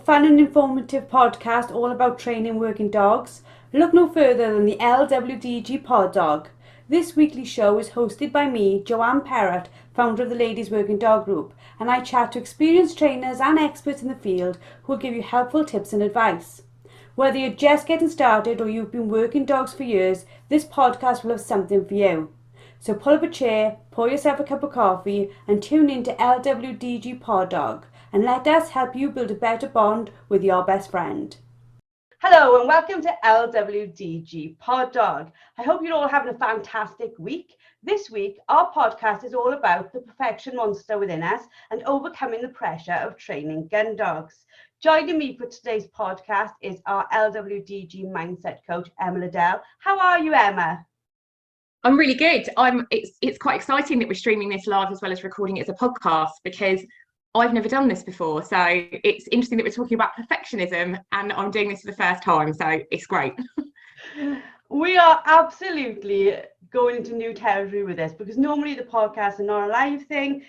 Fun and informative podcast all about training working dogs? Look no further than the LWDG Pod Dog. This weekly show is hosted by me, Joanne Perrott, founder of the Ladies Working Dog Group, and I chat to experienced trainers and experts in the field who will give you helpful tips and advice. Whether you're just getting started or you've been working dogs for years, this podcast will have something for you. So pull up a chair, pour yourself a cup of coffee and tune in to LWDG Pod Dog, and let us help you build a better bond with your best friend. Hello and welcome to LWDG Pod Dog. I hope you're all having a fantastic week. This week, our podcast is all about the perfection monster within us and overcoming the pressure of training gun dogs. Joining me for today's podcast is our LWDG mindset coach, Emma Liddell. How are you, Emma? I'm really good. It's quite exciting that we're streaming this live as well as recording it as a podcast, because I've never done this before. So it's interesting that we're talking about perfectionism and I'm doing this for the first time. So it's great. We are absolutely going into new territory with this, because normally the podcast is not a live thing.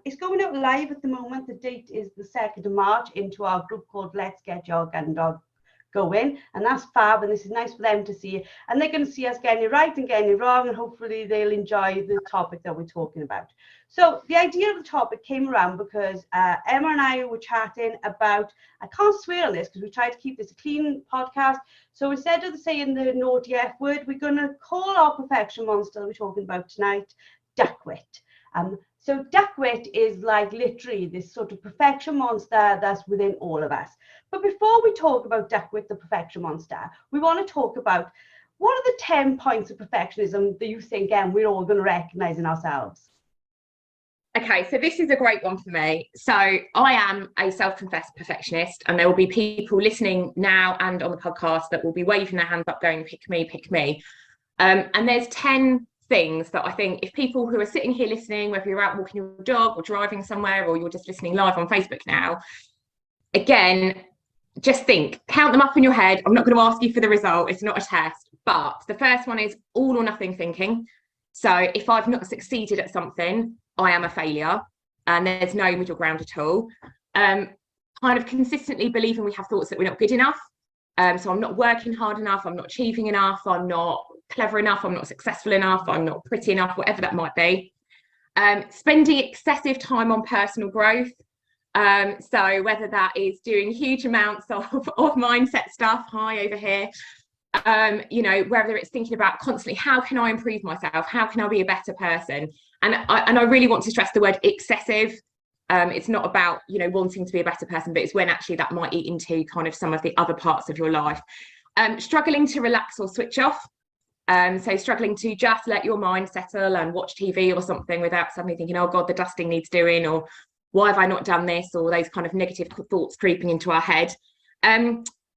It's going out live at the moment. The date is the 2nd of March into our group called Let's Get Your Gun Dog Going, and that's fab, and this is nice for them to see, and they're going to see us getting it right and getting it wrong, and hopefully they'll enjoy the topic that we're talking about. So the idea of the topic came around because Emma and I were chatting about, I can't swear on this because we try to keep this a clean podcast, so instead of saying the naughty F word, we're going to call our perfection monster we're talking about tonight duckwit. So duckwit is like literally this sort of perfection monster that's within all of us. But before we talk about duckwit, the perfection monster, we want to talk about what are the 10 points of perfectionism that you think we're all going to recognize in ourselves? Okay, so this is a great one for me. So I am a self-confessed perfectionist, and there will be people listening now and on the podcast that will be waving their hands up going, pick me, pick me. And there's 10 things that I think if people who are sitting here listening, whether you're out walking your dog or driving somewhere or you're just listening live on Facebook now, again, just count them up in your head. I'm not going to ask you for the result. It's not a test. But the first one is all or nothing thinking. So if I've not succeeded at something, I am a failure, and there's no middle ground at all. Kind of consistently believing we have thoughts that we're not good enough. So I'm not working hard enough. I'm not achieving enough. I'm not clever enough. I'm not successful enough. I'm not pretty enough, whatever that might be. Spending excessive time on personal growth. So whether that is doing huge amounts of mindset stuff, hi over here, whether it's thinking about constantly, how can I improve myself? How can I be a better person? And I really want to stress the word excessive. It's not about, wanting to be a better person, but it's when actually that might eat into kind of some of the other parts of your life. Struggling to relax or switch off. So struggling to just let your mind settle and watch TV or something without suddenly thinking, oh God, the dusting needs doing, or why have I not done this? Or those kind of negative thoughts creeping into our head.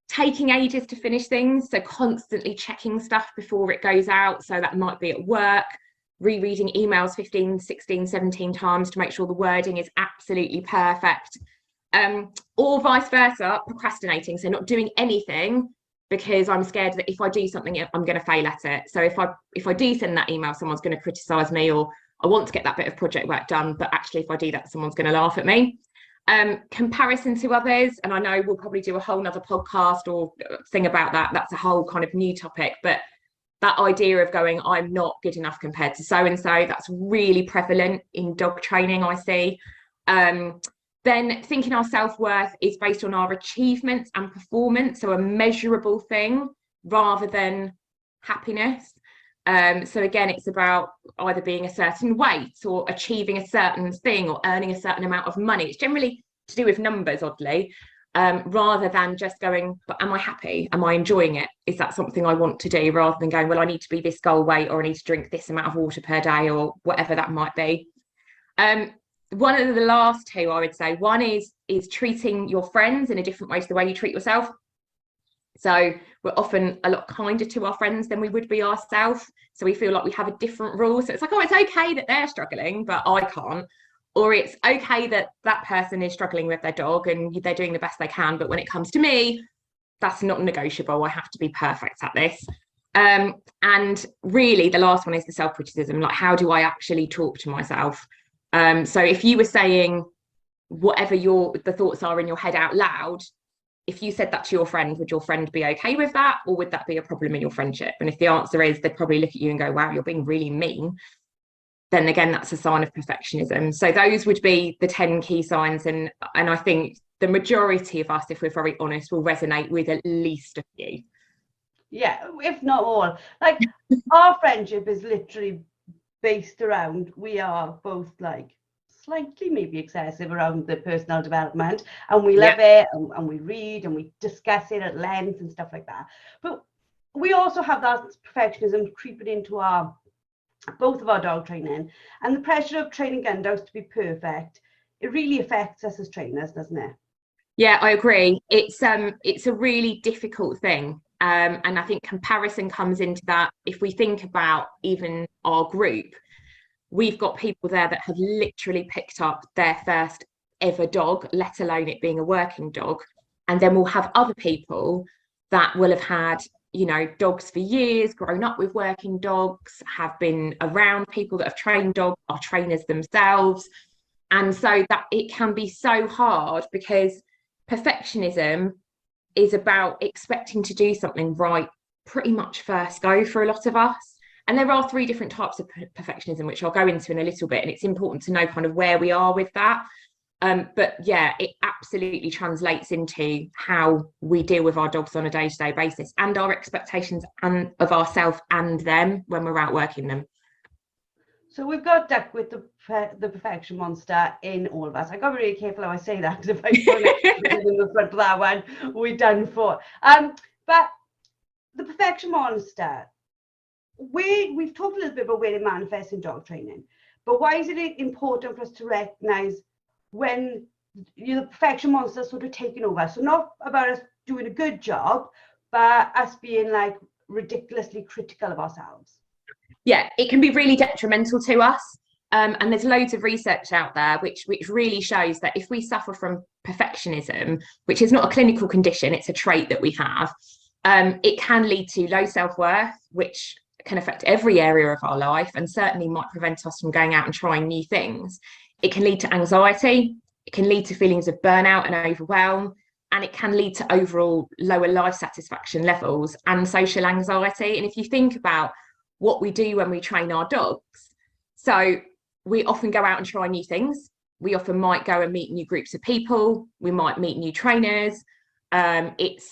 Taking ages to finish things. So constantly checking stuff before it goes out. So that might be at work, rereading emails 15, 16, 17 times to make sure the wording is absolutely perfect. Or vice versa, procrastinating. So not doing anything because I'm scared that if I do something, I'm going to fail at it. So if I do send that email, someone's going to criticize me, or I want to get that bit of project work done, but actually if I do that, someone's going to laugh at me. Comparison to others, and I know we'll probably do a whole nother podcast or thing about that. That's a whole kind of new topic, but that idea of going, I'm not good enough compared to so-and-so, that's really prevalent in dog training, I see. Then thinking our self-worth is based on our achievements and performance, so a measurable thing rather than happiness. So again, it's about either being a certain weight or achieving a certain thing or earning a certain amount of money. It's generally to do with numbers, oddly, rather than just going, but am I happy? Am I enjoying it? Is that something I want to do? Rather than going, well, I need to be this goal weight, or I need to drink this amount of water per day, or whatever that might be. One of the last two, I would say, one is treating your friends in a different way to the way you treat yourself. So we're often a lot kinder to our friends than we would be ourselves. So we feel like we have a different rule. So it's like, oh, it's okay that they're struggling, but I can't. Or it's okay that that person is struggling with their dog and they're doing the best they can. But when it comes to me, that's not negotiable. I have to be perfect at this. And really, the last one is the self-criticism. Like, how do I actually talk to myself? So if you were saying whatever the thoughts are in your head out loud, if you said that to your friend, would your friend be okay with that, or would that be a problem in your friendship? And if the answer is they'd probably look at you and go, wow, you're being really mean, then again, that's a sign of perfectionism. So those would be the 10 key signs. And I think the majority of us, if we're very honest, will resonate with at least a few. Yeah, if not all. Like, our friendship is literally based around, we are both like slightly maybe excessive around the personal development, and we love it, and we read and we discuss it at length and stuff like that. But we also have that perfectionism creeping into both of our dog training, and the pressure of training Gundogs to be perfect. It really affects us as trainers, doesn't it? Yeah, I agree. It's a really difficult thing. And I think comparison comes into that. If we think about even our group, we've got people there that have literally picked up their first ever dog, let alone it being a working dog. And then we'll have other people that will have had, dogs for years, grown up with working dogs, have been around people that have trained dogs, are trainers themselves. And so that it can be so hard, because perfectionism is about expecting to do something right pretty much first go for a lot of us. And there are 3 different types of perfectionism, which I'll go into in a little bit. And it's important to know kind of where we are with that. But yeah, it absolutely translates into how we deal with our dogs on a day-to-day basis, and our expectations of ourselves and them when we're out working them. So we've got Duck with the perfection monster in all of us. I got to be really careful how I say that, because if I put it in the front of that one, we're done for. But the perfection monster, we've talked a little bit about where it manifests in dog training, but why is it important for us to recognize when the perfection monster sort of taking over? So not about us doing a good job, but us being like ridiculously critical of ourselves. Yeah, it can be really detrimental to us. And there's loads of research out there which really shows that if we suffer from perfectionism, which is not a clinical condition, it's a trait that we have, it can lead to low self-worth, which can affect every area of our life, and certainly might prevent us from going out and trying new things. It can lead to anxiety, it can lead to feelings of burnout and overwhelm, and it can lead to overall lower life satisfaction levels and social anxiety. And if you think about what we do when we train our dogs, so we often go out and try new things. We often might go and meet new groups of people. We might meet new trainers.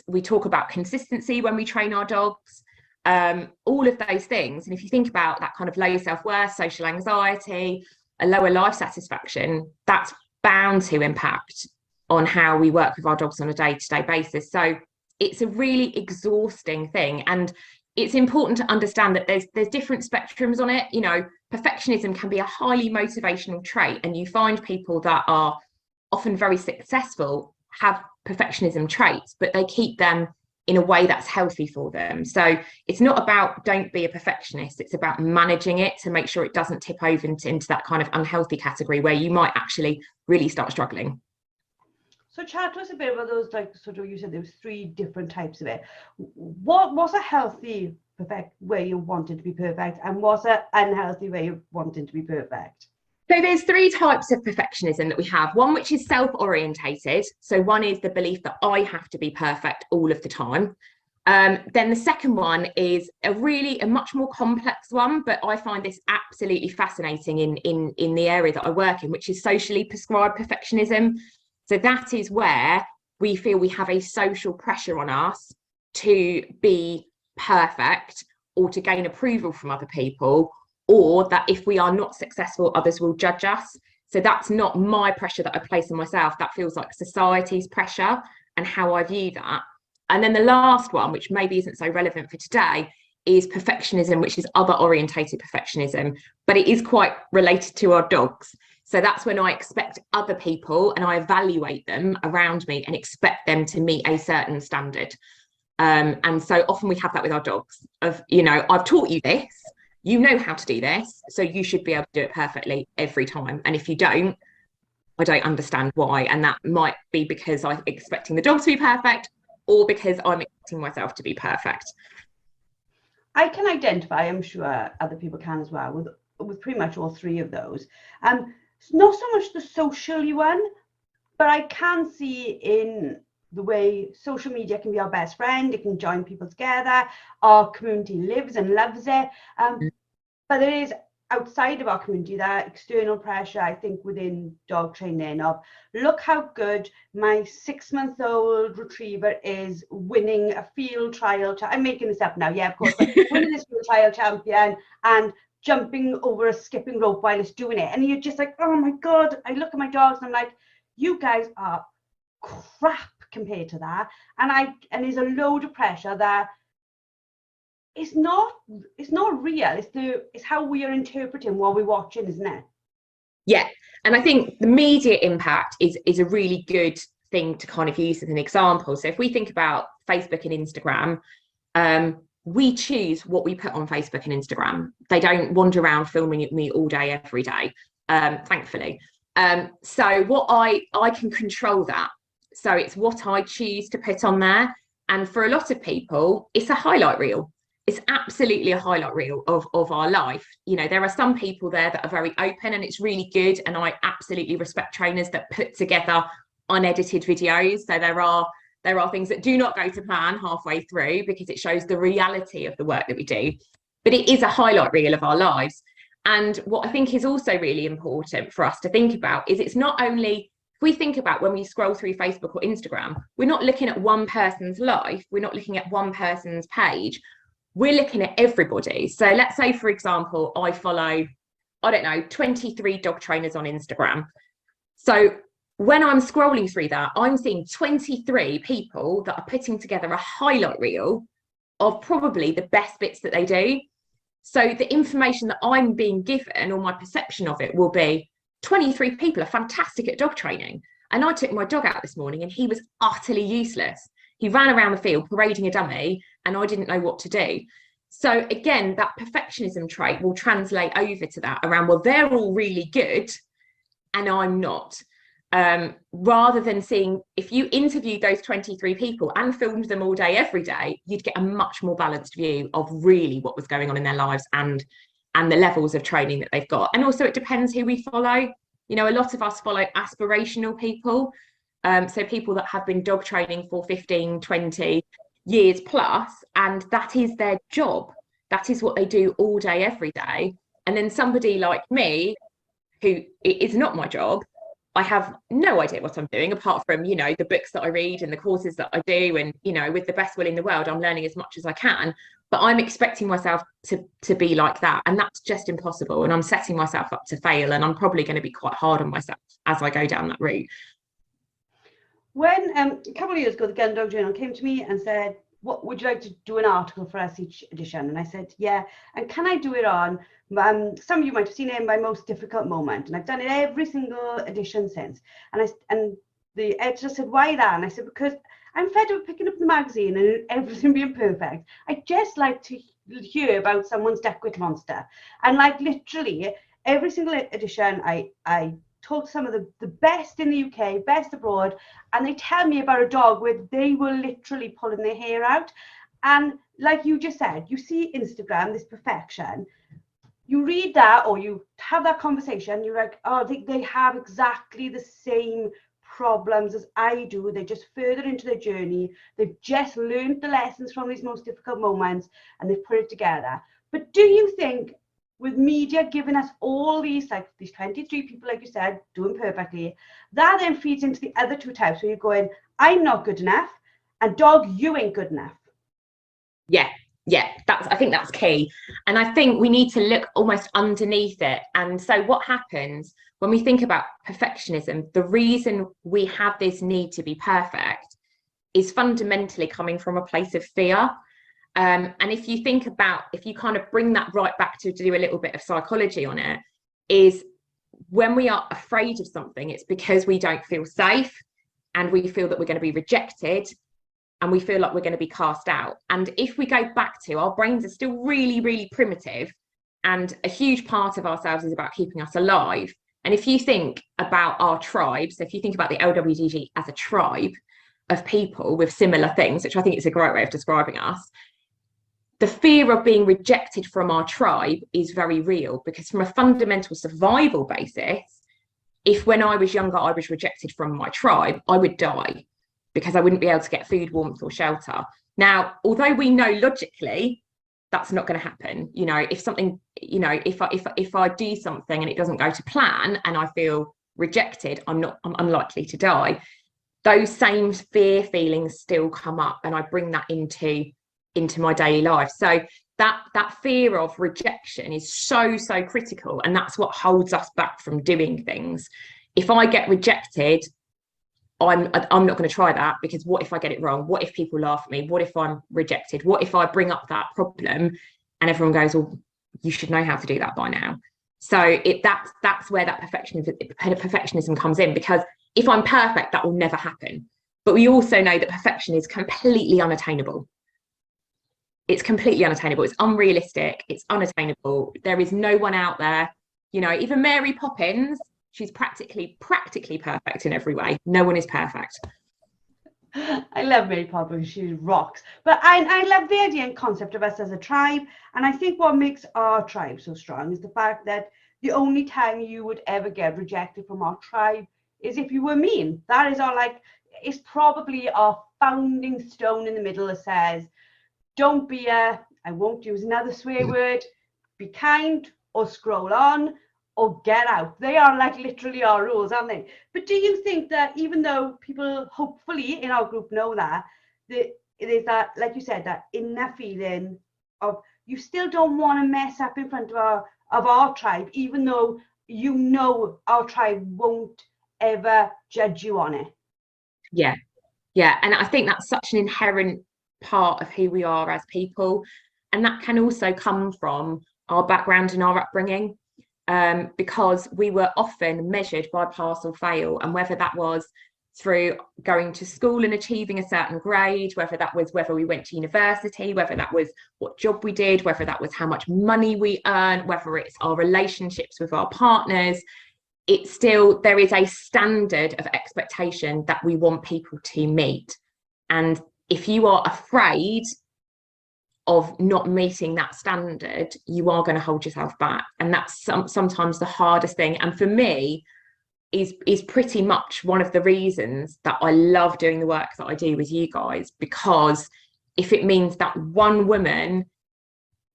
We talk about consistency when we train our dogs. All of those things. And if you think about that kind of low self-worth, social anxiety, a lower life satisfaction, that's bound to impact on how we work with our dogs on a day-to-day basis. So it's a really exhausting thing. And it's important to understand that there's different spectrums on it. Perfectionism can be a highly motivational trait, and you find people that are often very successful have perfectionism traits, but they keep them in a way that's healthy for them. So it's not about don't be a perfectionist, it's about managing it to make sure it doesn't tip over into that kind of unhealthy category where you might actually really start struggling. So chat to us a bit about those, like sort of, you said there was 3 different types of it. What's a healthy perfect way you wanted to be perfect, and what's an unhealthy way you wanted to be perfect? So there's 3 types of perfectionism that we have. One which is self-orientated. So one is the belief that I have to be perfect all of the time. Then the second one is a much more complex one, but I find this absolutely fascinating in the area that I work in, which is socially prescribed perfectionism. So that is where we feel we have a social pressure on us to be perfect, or to gain approval from other people, or that if we are not successful, others will judge us. So that's not my pressure that I place on myself. That feels like society's pressure and how I view that. And then the last one, which maybe isn't so relevant for today, is perfectionism, which is other orientated perfectionism, but it is quite related to our dogs. So that's when I expect other people and I evaluate them around me and expect them to meet a certain standard. And so often we have that with our dogs of, I've taught you this, you know how to do this, so you should be able to do it perfectly every time. And if you don't, I don't understand why. And that might be because I'm expecting the dog to be perfect, or because I'm expecting myself to be perfect. I can identify, I'm sure other people can as well, with pretty much all three of those. It's not so much the socially one, but I can see in the way social media can be our best friend. It can join people together. Our community lives and loves it. But there is, outside of our community, that external pressure, I think, within dog training of, look how good my 6-month-old retriever is winning a field trial. I'm making this up now, yeah, of course, but winning this field trial champion and jumping over a skipping rope while it's doing it. And you're just like, oh my God, I look at my dogs and I'm like, you guys are crap compared to that. And there's a load of pressure that it's not real. It's how we are interpreting what we're watching, isn't it? Yeah. And I think the media impact is a really good thing to kind of use as an example. So if we think about Facebook and Instagram, we choose what we put on Facebook and Instagram. They don't wander around filming me all day, every day, thankfully. So what I can control that. So it's what I choose to put on there. And for a lot of people, it's a highlight reel. It's absolutely a highlight reel of our life. You know, there are some people there that are very open and it's really good. And I absolutely respect trainers that put together unedited videos. So there are things that do not go to plan halfway through because it shows the reality of the work that we do. But it is a highlight reel of our lives. And what I think is also really important for us to think about is it's not only, if we think about when we scroll through Facebook or Instagram, we're not looking at one person's life. We're not looking at one person's page. We're looking at everybody. So let's say, for example, I follow, 23 dog trainers on Instagram. So when I'm scrolling through that, I'm seeing 23 people that are putting together a highlight reel of probably the best bits that they do. So the information that I'm being given, or my perception of it, will be 23 people are fantastic at dog training. And I took my dog out this morning and he was utterly useless. He ran around the field parading a dummy and I didn't know what to do. So again, that perfectionism trait will translate over to that around, well, they're all really good and I'm not. Rather than seeing, if you interviewed those 23 people and filmed them all day, every day, you'd get a much more balanced view of really what was going on in their lives and the levels of training that they've got. And also it depends who we follow. You know, a lot of us follow aspirational people. So people that have been dog training for 15, 20 years plus, and that is their job. That is what they do all day, every day. And then somebody like me, who it is not my job, I have no idea what I'm doing apart from, you know, the books that I read and the courses that I do. And, you know, with the best will in the world, I'm learning as much as I can. But I'm expecting myself to be like that. And that's just impossible. And I'm setting myself up to fail. And I'm probably going to be quite hard on myself as I go down that route. When a couple of years ago, the Gundogs journal came to me and said, what would you like to do an article for us each edition? And I said, yeah. And can I do it on, some of you might have seen it, my most difficult moment. And I've done it every single edition since. And the editor said, why that? And I said, because I'm fed up picking up the magazine and everything being perfect. I just like to hear about someone's Duckwick monster. And like literally every single edition, I talk to some of the best in the UK, best abroad, and they tell me about a dog where they were literally pulling their hair out. And like you just said, you see Instagram, this perfection, you read that or you have that conversation, you're like, oh, they have exactly the same problems as I do. They're just further into their journey. They've just learned the lessons from these most difficult moments and they've put it together. But do you think, with media giving us all these 23 people, like you said, doing perfectly, that then feeds into the other two types where you're going, I'm not good enough, and dog, you ain't good enough? Yeah, I think that's key. And I think we need to look almost underneath it. And so what happens when we think about perfectionism, the reason we have this need to be perfect is fundamentally coming from a place of fear. And if you think about, if you kind of bring that right back to do a little bit of psychology on it, is when we are afraid of something, it's because we don't feel safe and we feel that we're going to be rejected and we feel like we're going to be cast out. And if we go back to, our brains are still really, really primitive, and a huge part of ourselves is about keeping us alive. And if you think about our tribe, so if you think about the LWDG as a tribe, of people with similar things, which I think is a great way of describing us, the fear of being rejected from our tribe is very real, because from a fundamental survival basis, if when I was younger, I was rejected from my tribe, I would die because I wouldn't be able to get food, warmth, or shelter. Now, although we know logically that's not going to happen, you know, if something, you know, if I do something and it doesn't go to plan and I feel rejected, I'm unlikely to die. Those same fear feelings still come up, and I bring that into my daily life. So that fear of rejection is so critical, and that's what holds us back from doing things. If I get rejected, I'm not going to try that, because what if I get it wrong? What if people laugh at me? What if I'm rejected? What if I bring up that problem and everyone goes, well, you should know how to do that by now? So that's where that perfectionism comes in, because if I'm perfect, that will never happen. But we also know that perfection is completely unattainable. It's completely unattainable. It's unrealistic. It's unattainable. There is no one out there, you know, even Mary Poppins, she's practically perfect in every way. No one is perfect. I love Mary Poppins. She rocks. But I love the idea and concept of us as a tribe. And I think what makes our tribe so strong is the fact that the only time you would ever get rejected from our tribe is if you were mean. That is our, like, it's probably our founding stone in the middle that says, don't be I won't use another swear word, be kind, or scroll on, or get out. They are like literally our rules, aren't they? But do you think that even though people hopefully in our group know that, there's that, like you said, that inner feeling of you still don't want to mess up in front of our tribe, even though you know our tribe won't ever judge you on it? Yeah. And I think that's such an inherent part of who we are as people, and that can also come from our background and our upbringing, because we were often measured by pass or fail, and whether that was through going to school and achieving a certain grade, whether that was whether we went to university, whether that was what job we did, whether that was how much money we earned, whether it's our relationships with our partners, it's still, there is a standard of expectation that we want people to meet. And if you are afraid of not meeting that standard, you are going to hold yourself back. And that's sometimes the hardest thing. And for me, is pretty much one of the reasons that I love doing the work that I do with you guys, because if it means that one woman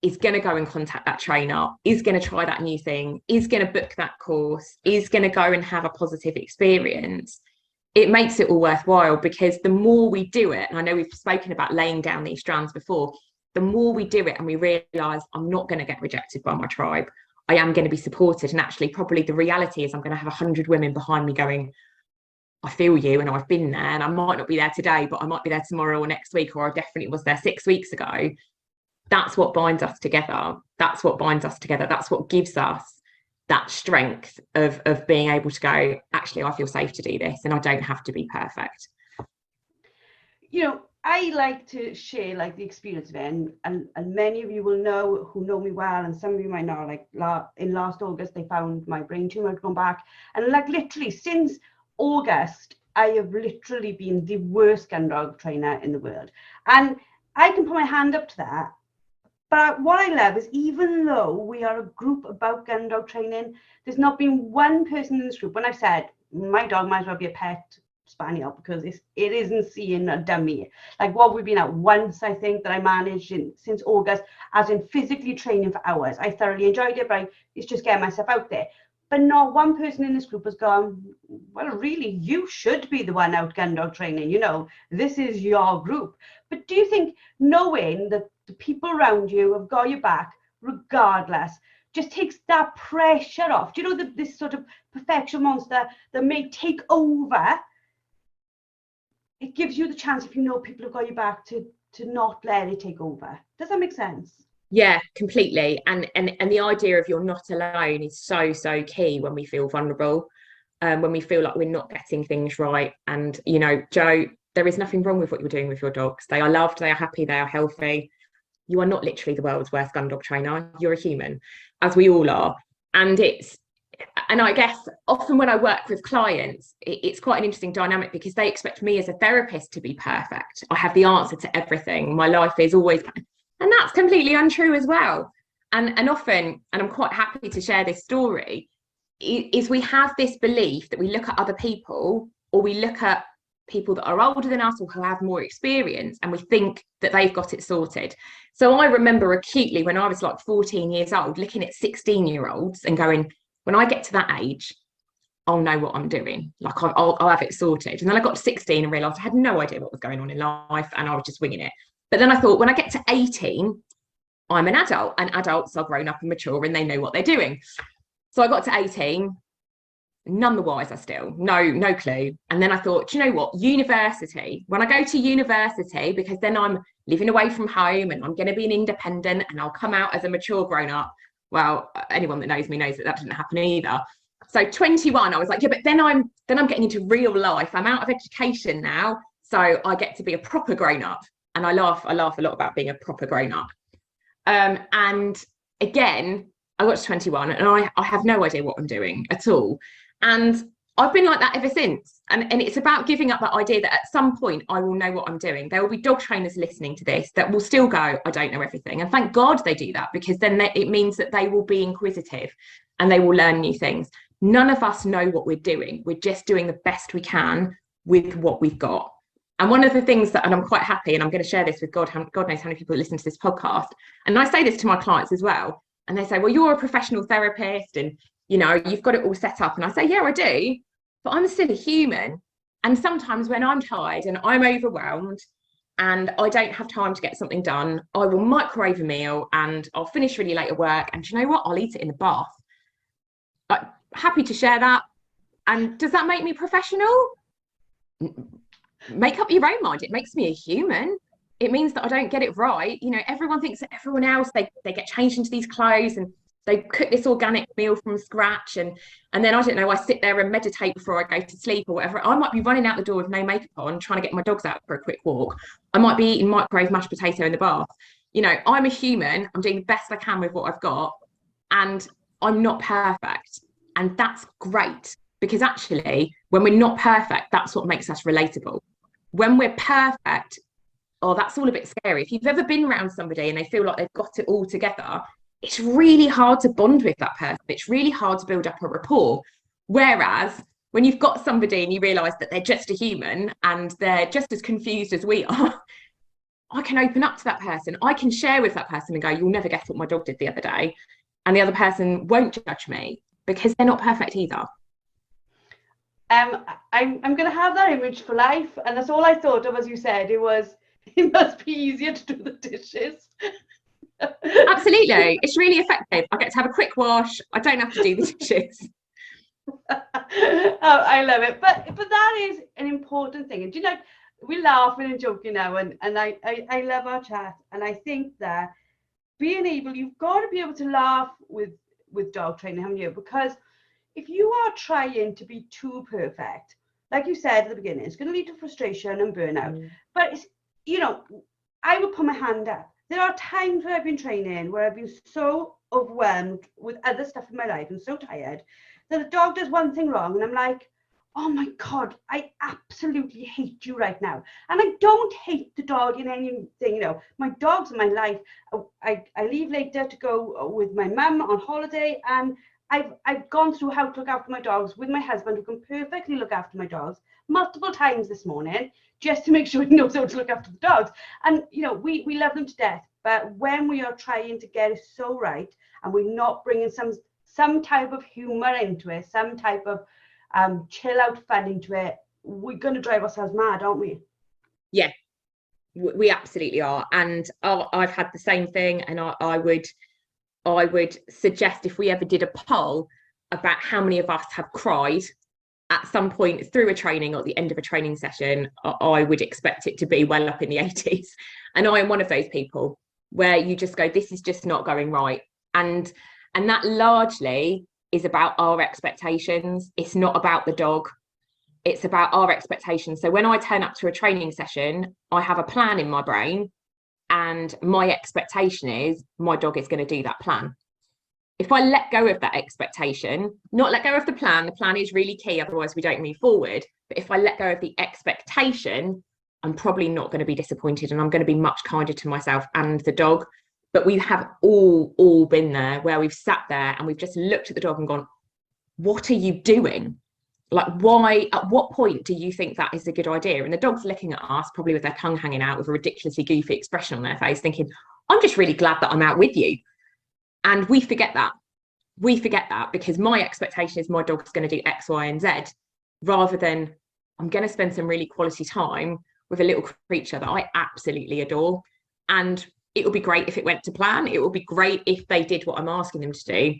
is going to go and contact that trainer, is going to try that new thing, is going to book that course, is going to go and have a positive experience, it makes it all worthwhile. Because the more we do it, and I know we've spoken about laying down these strands before, the more we do it and we realise I'm not going to get rejected by my tribe, I am going to be supported. And actually, probably the reality is I'm going to have 100 women behind me going, I feel you, and I've been there, and I might not be there today, but I might be there tomorrow or next week, or I definitely was there 6 weeks ago. That's what binds us together. That's what binds us together. That's what gives us that strength of being able to go, actually, I feel safe to do this, and I don't have to be perfect. You know, I like to share like the experience of it, and many of you will know, who know me well, and some of you might know, like in last August they found my brain tumor had gone back, and like literally since August I have literally been the worst Gundog trainer in the world, and I can put my hand up to that. But what I love is, even though we are a group about gun dog training, there's not been one person in this group when I've said my dog might as well be a pet spaniel, because it isn't seeing a dummy. Like what we've been at once, I think, that I managed since August, as in physically training for hours. I thoroughly enjoyed it, but it's just getting myself out there. But not one person in this group has gone, well, really, you should be the one out gun dog training. You know, this is your group. But do you think knowing that the people around you have got your back regardless just takes that pressure off? Do you know, this sort of perfection monster that may take over, it gives you the chance, if you know people have got your back, to not let it take over. Does that make sense? Yeah, completely. And the idea of you're not alone is so key when we feel vulnerable, when we feel like we're not getting things right. And, you know, Joe, there is nothing wrong with what you're doing with your dogs. They are loved, they are happy, they are healthy. You are not literally the world's worst gun dog trainer. You're a human, as we all are. And and I guess often when I work with clients, it's quite an interesting dynamic because they expect me as a therapist to be perfect. I have the answer to everything. My life is always, and that's completely untrue as well. And often, and I'm quite happy to share this story, is we have this belief that we look at other people, or we look at people that are older than us or who have more experience, and we think that they've got it sorted. So I remember acutely when I was like 14 years old, looking at 16-year-olds and going, when I get to that age, I'll know what I'm doing. Like I'll have it sorted. And then I got to 16 and realised I had no idea what was going on in life, and I was just winging it. But then I thought, when I get to 18, I'm an adult, and adults are grown up and mature and they know what they're doing. So I got to 18, none the wiser still, no clue. And then I thought, do you know what? University, when I go to university, because then I'm living away from home and I'm going to be an independent and I'll come out as a mature grown up. Well, anyone that knows me knows that didn't happen either. So 21, I was like, yeah, but then I'm getting into real life. I'm out of education now, so I get to be a proper grown up. And I laugh a lot about being a proper grown up. And again, I got to 21 and I have no idea what I'm doing at all. And I've been like that ever since. And it's about giving up that idea that at some point I will know what I'm doing. There will be dog trainers listening to this that will still go, I don't know everything. And thank God they do that, because then it means that they will be inquisitive and they will learn new things. None of us know what we're doing. We're just doing the best we can with what we've got. And one of the things that, and I'm quite happy, and I'm going to share this with God knows how many people listen to this podcast. And I say this to my clients as well. And they say, well, you're a professional therapist and, you know, you've got it all set up. And I say, yeah, I do, but I'm still a human. And sometimes when I'm tired and I'm overwhelmed and I don't have time to get something done, I will microwave a meal and I'll finish really late at work. And you know what? I'll eat it in the bath. Like, happy to share that. And does that make me professional? Make up your own mind. It makes me a human. It means that I don't get it right. You know, everyone thinks that everyone else, they get changed into these clothes and they cook this organic meal from scratch. And then, I don't know, I sit there and meditate before I go to sleep or whatever. I might be running out the door with no makeup on, trying to get my dogs out for a quick walk. I might be eating microwave mashed potato in the bath. You know, I'm a human. I'm doing the best I can with what I've got. And I'm not perfect. And that's great, because actually, when we're not perfect, that's what makes us relatable. When we're perfect, oh, that's all a bit scary. If you've ever been around somebody and they feel like they've got it all together, it's really hard to bond with that person. It's really hard to build up a rapport. Whereas when you've got somebody and you realise that they're just a human and they're just as confused as we are, I can open up to that person. I can share with that person and go, you'll never guess what my dog did the other day. And the other person won't judge me because they're not perfect either. I'm going to have that image for life, and that's all I thought of as you said. It must be easier to do the dishes. Absolutely, it's really effective. I get to have a quick wash. I don't have to do the dishes. Oh, I love it, but that is an important thing. And do you know, we're laughing and joking now, and I love our chat, and I think that you've got to be able to laugh with dog training, haven't you? Because if you are trying to be too perfect, like you said at the beginning, it's going to lead to frustration and burnout. But it's, you know, I would put my hand up. There are times where I've been training where I've been so overwhelmed with other stuff in my life and so tired that the dog does one thing wrong and I'm like, oh my God, I absolutely hate you right now. And I don't hate the dog in anything, you know, my dog's in my life. I leave later to go with my mum on holiday, and I've gone through how to look after my dogs with my husband, who can perfectly look after my dogs, multiple times this morning, just to make sure he knows how to look after the dogs. And, you know, we love them to death. But when we are trying to get it so right, and we're not bringing some type of humor into it, some type of chill out fun into it, we're going to drive ourselves mad, aren't we? Yeah, we absolutely are. And I've had the same thing. And I would suggest, if we ever did a poll about how many of us have cried at some point through a training or at the end of a training session, I would expect it to be well up in the 80s. And I am one of those people where you just go, this is just not going right. And that largely is about our expectations. It's not about the dog. It's about our expectations. So when I turn up to a training session, I have a plan in my brain, and my expectation is my dog is going to do that plan. if I let go of that expectation, not let go of the plan is really key, otherwise we don't move forward. But if I let go of the expectation, I'm probably not going to be disappointed, and I'm going to be much kinder to myself and the dog. But we have all been there where we've sat there and we've just looked at the dog and gone, what are you doing? Like, why, at what point do you think that is a good idea? And the dog's looking at us, probably with their tongue hanging out with a ridiculously goofy expression on their face, thinking, I'm just really glad that I'm out with you. And we forget that. We forget that because my expectation is my dog's going to do X, Y, and Z, rather than I'm going to spend some really quality time with a little creature that I absolutely adore. And it would be great if it went to plan. It would be great if they did what I'm asking them to do.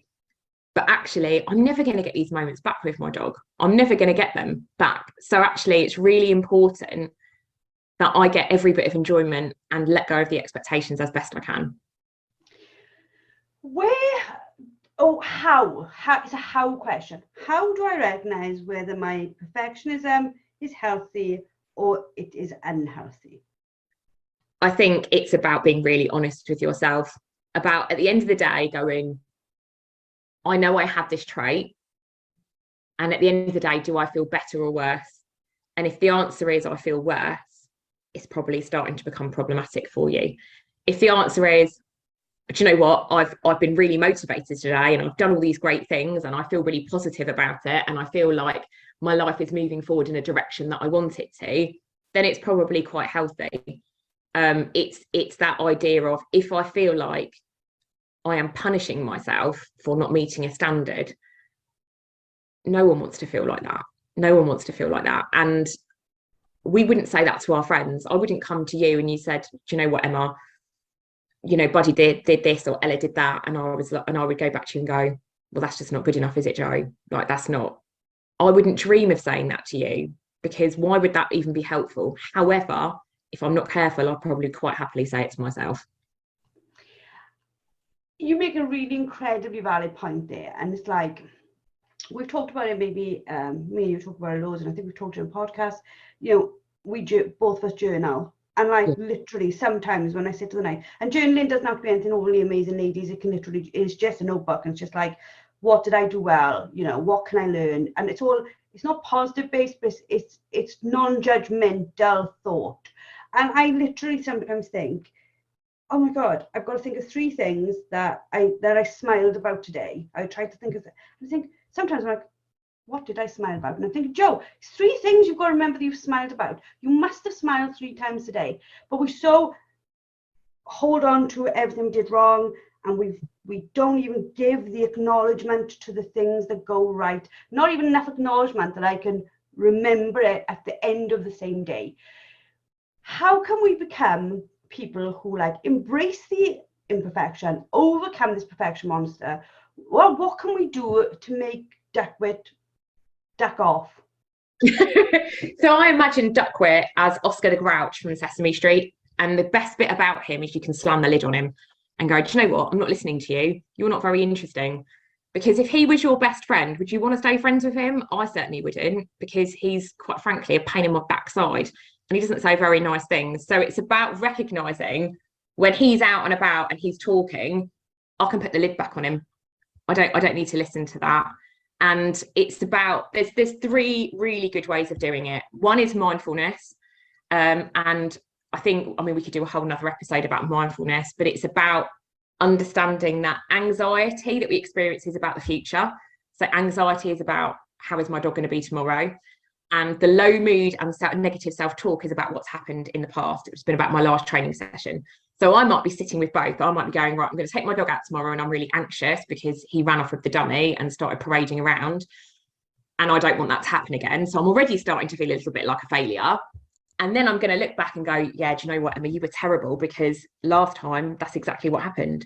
But actually, I'm never going to get these moments back with my dog. I'm never going to get them back. So actually, it's really important that I get every bit of enjoyment and let go of the expectations as best I can. How? It's a how question. How do I recognize whether my perfectionism is healthy or it is unhealthy? I think it's about being really honest with yourself, about at the end of the day going, I know I have this trait. And at the end of the day, do I feel better or worse? And if the answer is I feel worse, it's probably starting to become problematic for you. If the answer is, do you know what, I've been really motivated today and I've done all these great things and I feel really positive about it and I feel like my life is moving forward in a direction that I want it to, then it's probably quite healthy. It's that idea of, if I feel like I am punishing myself for not meeting a standard, no one wants to feel like that. No one wants to feel like that. And we wouldn't say that to our friends. I wouldn't come to you and you said, do you know what, Emma, you know, Buddy did this or Ella did that. And I would go back to you and go, well, that's just not good enough, is it, Joe? Like, that's not, I wouldn't dream of saying that to you, because why would that even be helpful? However, if I'm not careful, I'll probably quite happily say it to myself. You make a really incredibly valid point there. And it's like, we've talked about it, maybe me and you talked about it loads, and I think we've talked in a podcast, you know, both of us journal. And like, literally sometimes when I sit to the night, and journaling doesn't have to be anything overly amazing, ladies, it can literally, it's just a notebook and it's just like, what did I do well? You know, what can I learn? And it's not positive based, but it's non-judgmental thought. And I literally sometimes think, oh my God, I've got to think of 3 things that I smiled about today. I try to think of it. I think sometimes I'm like, what did I smile about? And I'm thinking, Joe, it's 3 things you've got to remember that you've smiled about. You must have smiled 3 times a day. But we so hold on to everything we did wrong, and we don't even give the acknowledgement to the things that go right. Not even enough acknowledgement that I can remember it at the end of the same day. How can we become people who like embrace the imperfection, overcome this perfection monster? Well, what can we do to make Duckwit duck off? So I imagine Duckwit as Oscar the Grouch from Sesame Street, and the best bit about him is you can slam the lid on him and go, do you know what, I'm not listening to you, you're not very interesting. Because if he was your best friend, would you want to stay friends with him? I certainly wouldn't, because he's quite frankly a pain in my backside and he doesn't say very nice things. So it's about recognizing when he's out and about and he's talking, I can put the lid back on him. I don't need to listen to that. And it's about, there's 3 really good ways of doing it. One is mindfulness. And I think, I mean, we could do a whole nother episode about mindfulness, but it's about understanding that anxiety that we experience is about the future. So anxiety is about, how is my dog going to be tomorrow? And the low mood and negative self-talk is about what's happened in the past. It's been about my last training session. So I might be sitting with both. I might be going, right, I'm going to take my dog out tomorrow and I'm really anxious because he ran off with the dummy and started parading around. And I don't want that to happen again. So I'm already starting to feel a little bit like a failure. And then I'm going to look back and go, yeah, do you know what, Emma, you were terrible because last time that's exactly what happened.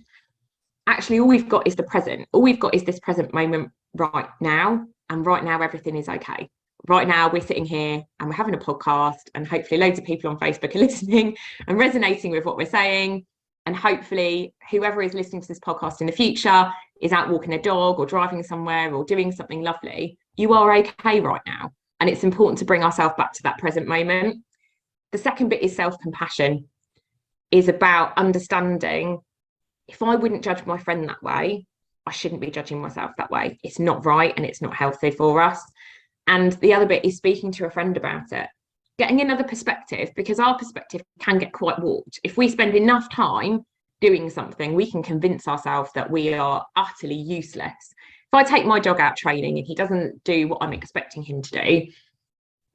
Actually, all we've got is the present. All we've got is this present moment right now. And right now, everything is okay. Right now, we're sitting here and we're having a podcast, and hopefully loads of people on Facebook are listening and resonating with what we're saying. And hopefully whoever is listening to this podcast in the future is out walking a dog or driving somewhere or doing something lovely. You are okay right now. And it's important to bring ourselves back to that present moment. The second bit is self-compassion, is about understanding, if I wouldn't judge my friend that way, I shouldn't be judging myself that way. It's not right and it's not healthy for us. And the other bit is speaking to a friend about it, getting another perspective, because our perspective can get quite warped. If we spend enough time doing something, we can convince ourselves that we are utterly useless. If I take my dog out training and he doesn't do what I'm expecting him to do,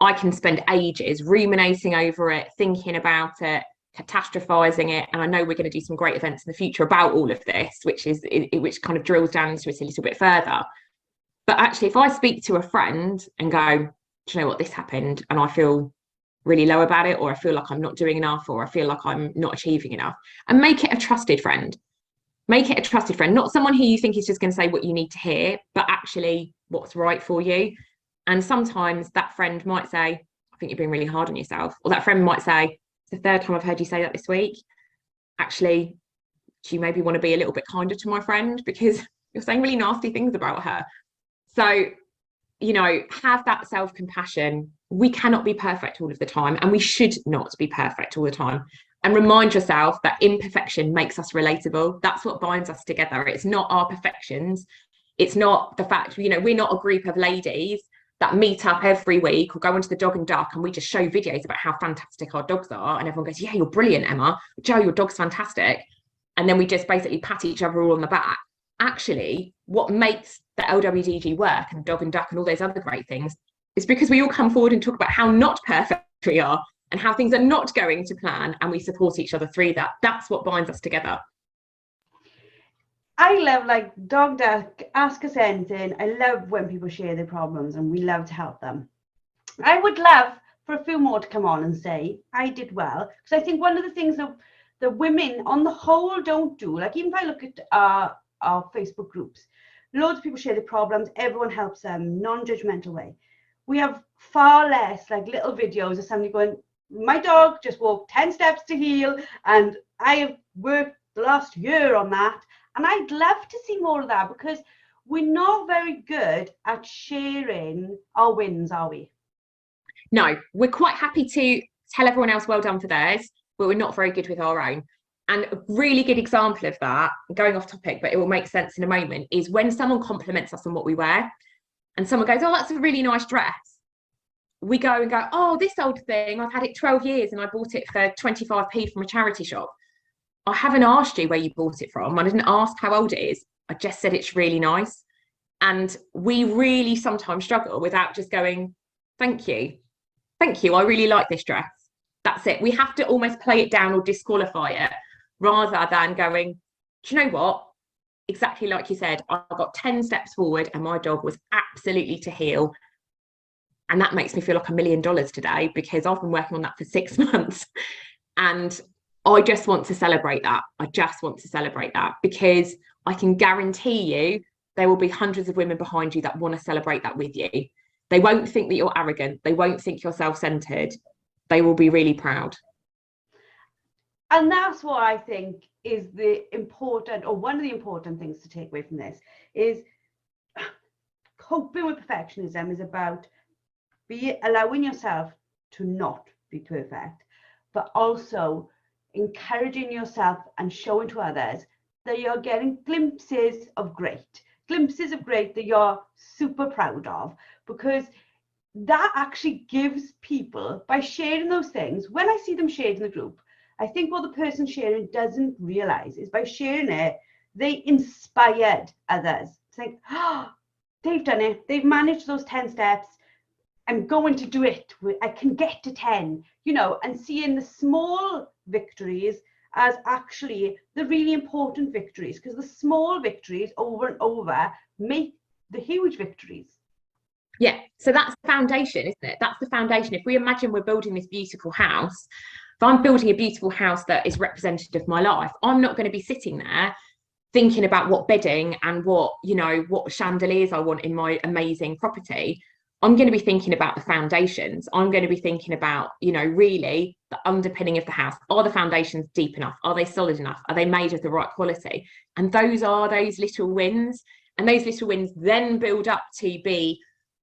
I can spend ages ruminating over it, thinking about it, catastrophizing it. And I know we're going to do some great events in the future about all of this, which kind of drills down into it a little bit further. But actually, if I speak to a friend and go, do you know what, this happened and I feel really low about it, or I feel like I'm not doing enough, or I feel like I'm not achieving enough, and make it a trusted friend. Make it a trusted friend, not someone who you think is just going to say what you need to hear, but actually what's right for you. And sometimes that friend might say, I think you're being really hard on yourself. Or that friend might say, it's the third time I've heard you say that this week. Actually, do you maybe want to be a little bit kinder to my friend because you're saying really nasty things about her? So, have that self-compassion. We cannot be perfect all of the time, and we should not be perfect all the time. And remind yourself that imperfection makes us relatable. That's what binds us together. It's not our perfections. It's not the fact, we're not a group of ladies that meet up every week or go into the dog and duck and we just show videos about how fantastic our dogs are. And everyone goes, yeah, you're brilliant, Emma. Joe, your dog's fantastic. And then we just basically pat each other all on the back. Actually, what makes the LWDG work and dog and duck and all those other great things is because we all come forward and talk about how not perfect we are and how things are not going to plan, and we support each other through that. That's what binds us together. I love, like, dog duck, ask us anything. I love when people share their problems and we love to help them. I would love for a few more to come on and say, I did well. Because I think one of the things that the women on the whole don't do, like even if I look at our Facebook groups, loads of people share their problems, everyone helps them, non-judgmental way. We have far less like little videos of somebody going, my dog just walked 10 steps to heel and I have worked the last year on that. And I'd love to see more of that, because we're not very good at sharing our wins, are we? No, we're quite happy to tell everyone else well done for theirs, but we're not very good with our own. And a really good example of that, going off topic, but it will make sense in a moment, is when someone compliments us on what we wear and someone goes, oh, that's a really nice dress. We go and go, oh, this old thing, I've had it 12 years and I bought it for 25p from a charity shop. I haven't asked you where you bought it from. I didn't ask how old it is. I just said it's really nice. And we really sometimes struggle without just going, thank you. Thank you. I really like this dress. That's it. We have to almost play it down or disqualify it rather than going, do you know what? Exactly like you said, I got 10 steps forward and my dog was absolutely to heel. And that makes me feel like $1 million today, because I've been working on that for 6 months. And I just want to celebrate that. I just want to celebrate that, because I can guarantee you there will be hundreds of women behind you that want to celebrate that with you. They won't think that you're arrogant. They won't think you're self-centered. They will be really proud. And that's what I think is the important, or one of the important things to take away from this, is coping with perfectionism is about allowing yourself to not be perfect, but also encouraging yourself and showing to others that you're getting glimpses of great that you're super proud of, because that actually gives people, by sharing those things, when I see them shared in the group, I think what the person sharing doesn't realize is by sharing it, they inspired others to think, oh, they've done it, they've managed those 10 steps, I'm going to do it, I can get to 10, and seeing the small victories as actually the really important victories, because the small victories over and over make the huge victories. Yeah, so that's the foundation, isn't it? That's the foundation. If we imagine we're building this beautiful house, if I'm building a beautiful house that is representative of my life, I'm not going to be sitting there thinking about what bedding and what chandeliers I want in my amazing property. I'm going to be thinking about the foundations. I'm going to be thinking about, really the underpinning of the house. Are the foundations deep enough? Are they solid enough? Are they made of the right quality? And those are those little wins. And those little wins then build up to be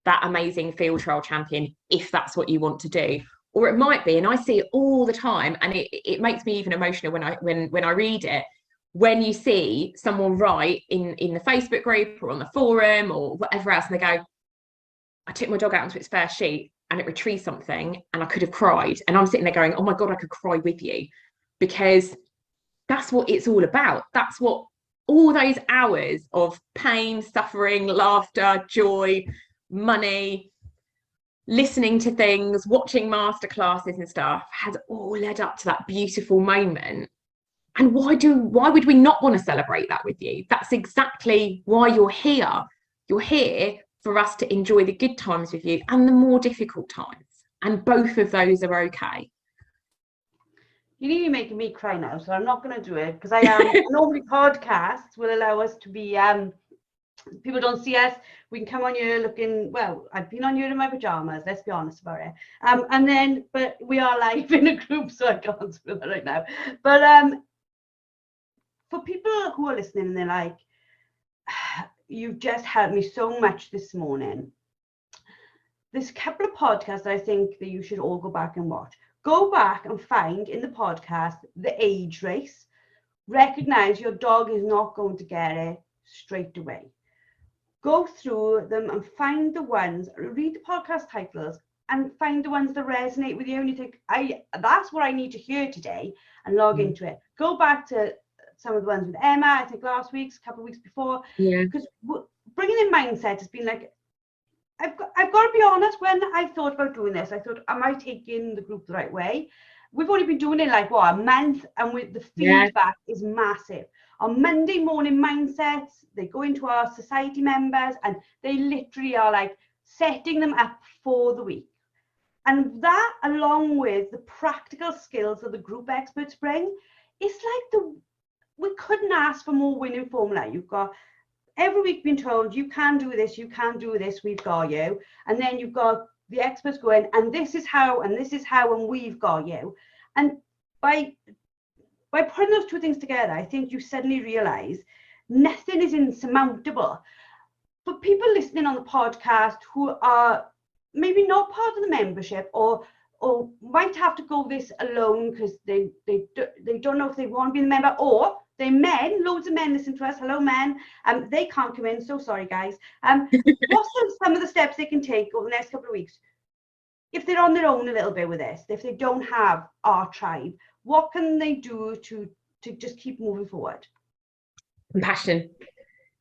that amazing field trial champion, if that's what you want to do. Or it might be, and I see it all the time, and it makes me even emotional when I read it, when you see someone write in the Facebook group or on the forum or whatever else, and they go, I took my dog out onto its first sheet and it retrieved something and I could have cried. And I'm sitting there going, oh my God, I could cry with you, because that's what it's all about. That's what all those hours of pain, suffering, laughter, joy, money, listening to things, watching masterclasses and stuff has all led up to that beautiful moment. And why would we not want to celebrate that with you? That's exactly why you're here. You're here for us to enjoy the good times with you and the more difficult times. And both of those are okay. You need to be making me cry now, so I'm not going to do it, because I am normally podcasts will allow us to be people don't see us, we can come on here looking, well, I've been on here in my pajamas, let's be honest about it, and then but we are live in a group, so I can't do that right now. But for people who are listening and they're like, you've just helped me so much this morning, there's a couple of podcasts that I think that you should all go back and watch. Go back and find in the podcast the age race. Recognize your dog is not going to get it straight away. Go through them and find the ones, read the podcast titles and find the ones that resonate with you, and you think, that's what I need to hear today, and log into it. Go back to some of the ones with Emma, I think last week's, a couple of weeks before. Yeah. Because bringing in mindset has been like, I've got to be honest, when I thought about doing this, I thought, am I taking the group the right way? We've only been doing it like, what, a month, and with the feedback is massive. On Monday morning mindsets, they go into our society members and they literally are like setting them up for the week. And that, along with the practical skills that the group experts bring, it's like we couldn't ask for more winning formula. You've got every week being told, you can do this, you can do this, we've got you. And then you've got the experts going, and this is how, and this is how, and we've got you. And by putting those two things together, I think you suddenly realize nothing is insurmountable. For people listening on the podcast who are maybe not part of the membership, or might have to go this alone because they don't know if they want to be a member, or they're men, loads of men listen to us, hello men, they can't come in, so sorry guys. What's some of the steps they can take over the next couple of weeks if they're on their own a little bit with this, if they don't have our tribe? What can they do to just keep moving forward? Compassion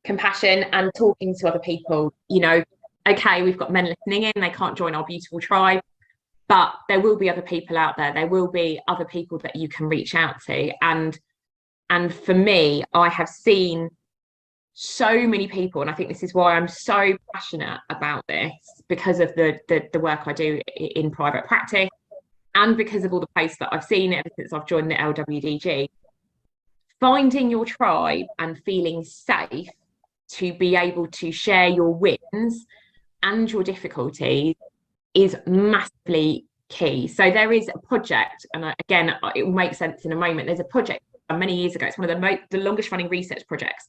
and talking to other people. You know, okay, we've got men listening in, they can't join our beautiful tribe, but there will be other people out there. There will be other people that you can reach out to. And for me, I have seen so many people, and I think this is why I'm so passionate about this, because of the work I do in private practice, and because of all the posts that I've seen ever since I've joined the LWDG. Finding your tribe and feeling safe to be able to share your wins and your difficulties is massively key. So there is a project, and again, it will make sense in a moment. There's a project many years ago. It's one of the longest running research projects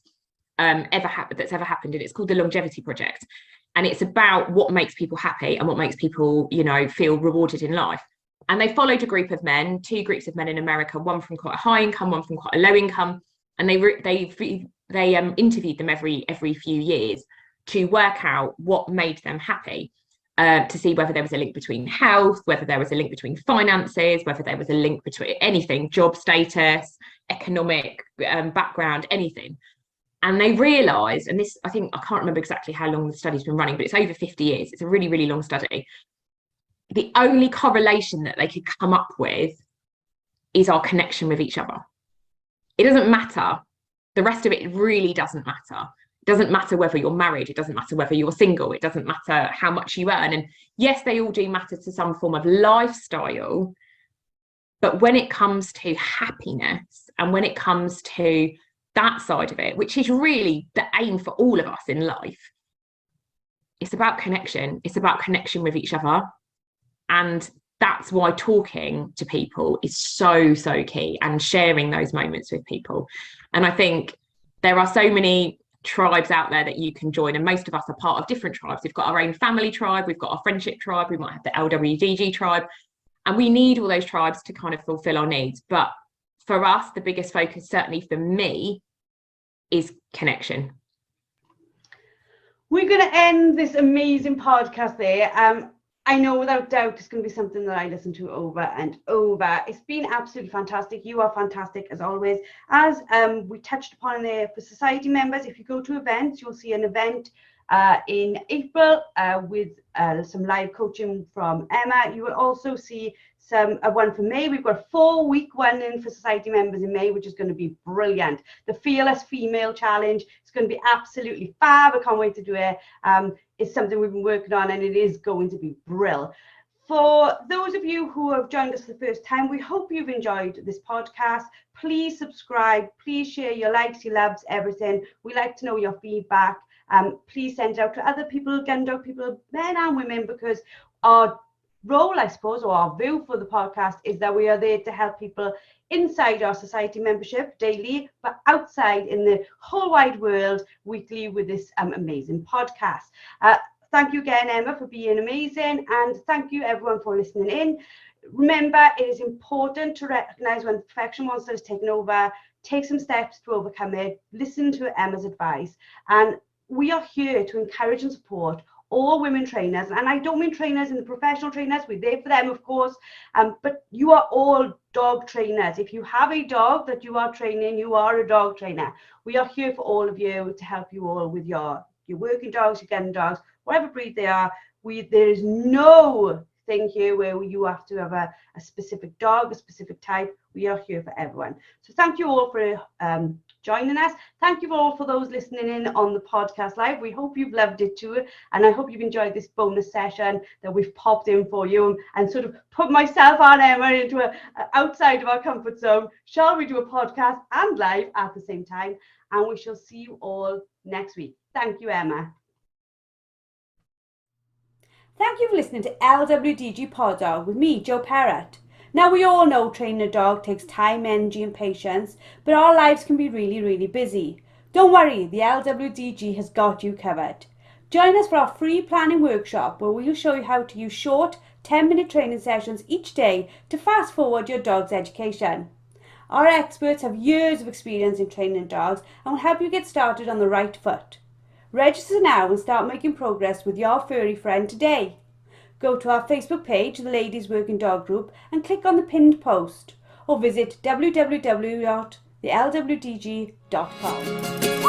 that's ever happened, and it's called the Longevity Project. And it's about what makes people happy and what makes people, you know, feel rewarded in life. And they followed a group of men, two groups of men in America, one from quite a high income, one from quite a low income, and they interviewed them every few years to work out what made them happy, to see whether there was a link between health, whether there was a link between finances, whether there was a link between anything, job status, economic background, anything. And they realised, and this, I think, I can't remember exactly how long the study's been running, but it's over 50 years. It's a really, really long study. The only correlation that they could come up with is our connection with each other. It doesn't matter. The rest of it really doesn't matter. It doesn't matter whether you're married. It doesn't matter whether you're single. It doesn't matter how much you earn. And yes, they all do matter to some form of lifestyle. But when it comes to happiness, and when it comes to that side of it, which is really the aim for all of us in life, it's about connection. It's about connection with each other. And that's why talking to people is so, so key, and sharing those moments with people. And I think there are so many tribes out there that you can join, and most of us are part of different tribes. We've got our own family tribe, we've got our friendship tribe, we might have the LWDG tribe, and we need all those tribes to kind of fulfill our needs. But for us, the biggest focus, certainly for me, is connection. We're going to end this amazing podcast there. I know without doubt it's going to be something that I listen to over and over. It's been absolutely fantastic. You are fantastic as always. As we touched upon there, for society members, if you go to events, you'll see an event in April with some live coaching from Emma. You will also see one for May. We've got a 4-week one in for society members in May, which is going to be brilliant. The Fearless Female Challenge. It's going to be absolutely fab. I can't wait to do it. It's something we've been working on, and it is going to be brilliant. For those of you who have joined us for the first time, we hope you've enjoyed this podcast. Please subscribe. Please share your likes, your loves, everything. We like to know your feedback. Please send it out to other people, Gundog people, men and women, because our role, I suppose, or our view for the podcast is that we are there to help people inside our society membership daily, but outside in the whole wide world weekly with this amazing podcast. Thank you again, Emma, for being amazing, and thank you everyone for listening in. Remember, it is important to recognize when the perfection monster is taken over. Take some steps to overcome it. Listen to Emma's advice, and we are here to encourage and support all women trainers, and I don't mean trainers in the professional trainers, we're there for them, of course, but you are all dog trainers. If you have a dog that you are training, you are a dog trainer. We are here for all of you to help you all with your working dogs, your gun dogs, whatever breed they are. There is no thing here where you have to have a specific dog, a specific type. We are here for everyone. So thank you all for joining us. Thank you all for those listening in on the podcast live. We hope you've loved it too, and I hope you've enjoyed this bonus session that we've popped in for you and sort of put myself and Emma into a outside of our comfort zone. Shall we do a podcast and live at the same time? And we shall see you all next week. Thank you, Emma. Thank you for listening to LWDG Pod Dog with me, Jo Parrott. Now, we all know training a dog takes time, energy and patience, but our lives can be really, really busy. Don't worry, the LWDG has got you covered. Join us for our free planning workshop where we'll show you how to use short 10-minute training sessions each day to fast forward your dog's education. Our experts have years of experience in training dogs and will help you get started on the right foot. Register now and start making progress with your furry friend today. Go to our Facebook page, the Ladies Working Dog Group, and click on the pinned post, or visit www.thelwdg.com.